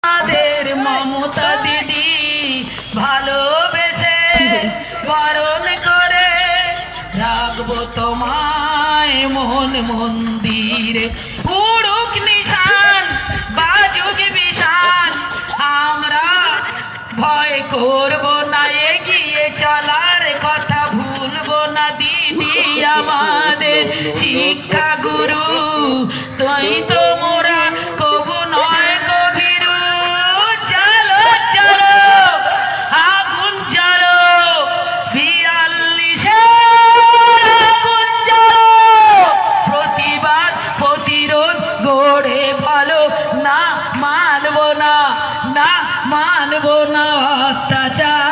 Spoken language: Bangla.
আমাদের মমতা দিদি ভালোবেসে বরণ করে রাখবো তোমায় মন মন্দিরে। উড়ুক নিশান বাজুক বিশান, আমরা ভয় করবো না, এগিয়ে চলার কথা ভুলবো না। দিদি আমাদের শিক্ষা গুরু, তুই তো মোরা কবু নয় কবিরু। চলো চলো আগুন জ্বালো, ৪২ আগুন জ্বালো, প্রতিবাদ প্রতিরোধ গড়ে ভালো। না মানবো না, না মানবো না অত্যাচার।